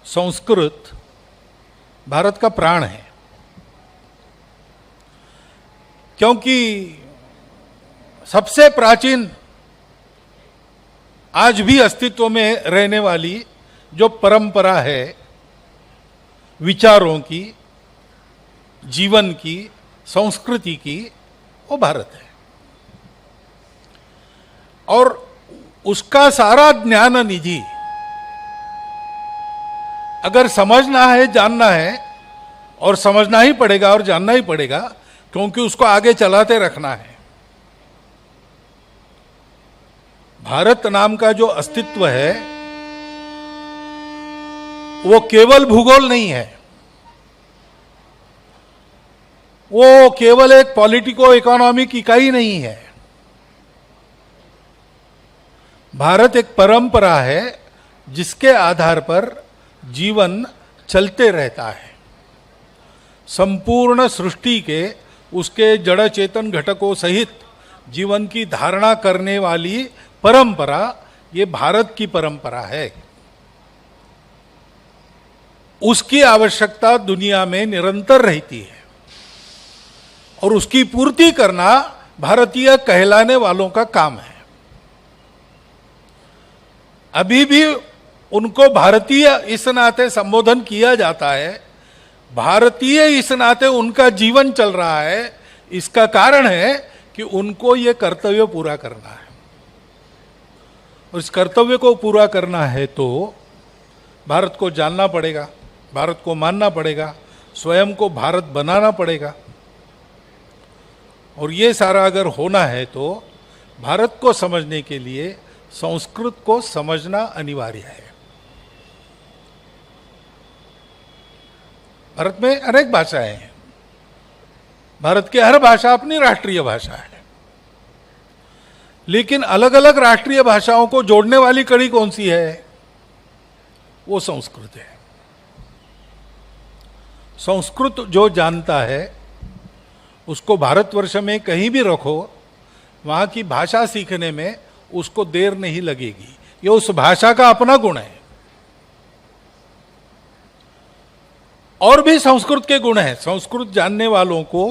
संस्कृत भारत का प्राण है, क्योंकि सबसे प्राचीन आज भी अस्तित्व में रहने वाली जो परंपरा है विचारों की, जीवन की, संस्कृति की, वो भारत है। और उसका सारा ज्ञान निधि अगर समझना है, जानना है, और समझना ही पड़ेगा और जानना ही पड़ेगा, क्योंकि उसको आगे चलाते रखना है। भारत नाम का जो अस्तित्व है वो केवल भूगोल नहीं है, वो केवल एक पॉलिटिको इकोनॉमिक इकाई नहीं है। भारत एक परंपरा है जिसके आधार पर जीवन चलते रहता है। संपूर्ण सृष्टि के उसके जड़ चेतन घटकों सहित जीवन की धारणा करने वाली परंपरा ये भारत की परंपरा है। उसकी आवश्यकता दुनिया में निरंतर रहती है और उसकी पूर्ति करना भारतीय कहलाने वालों का काम है। अभी भी उनको भारतीय इस नाते संबोधन किया जाता है, भारतीय इस नाते उनका जीवन चल रहा है। इसका कारण है कि उनको ये कर्तव्य पूरा करना है, और इस कर्तव्य को पूरा करना है तो भारत को जानना पड़ेगा, भारत को मानना पड़ेगा, स्वयं को भारत बनाना पड़ेगा। और ये सारा अगर होना है तो भारत को समझने के लिए संस्कृत को समझना अनिवार्य है। भारत में अनेक भाषाएं हैं, भारत की हर भाषा अपनी राष्ट्रीय भाषा है, लेकिन अलग अलग राष्ट्रीय भाषाओं को जोड़ने वाली कड़ी कौन सी है? वो संस्कृत है। संस्कृत जो जानता है उसको भारतवर्ष में कहीं भी रखो, वहां की भाषा सीखने में उसको देर नहीं लगेगी। ये उस भाषा का अपना गुण है। और भी संस्कृत के गुण हैं। संस्कृत जानने वालों को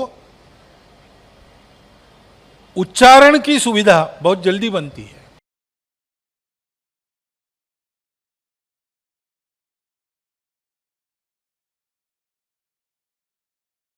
उच्चारण की सुविधा बहुत जल्दी बनती है।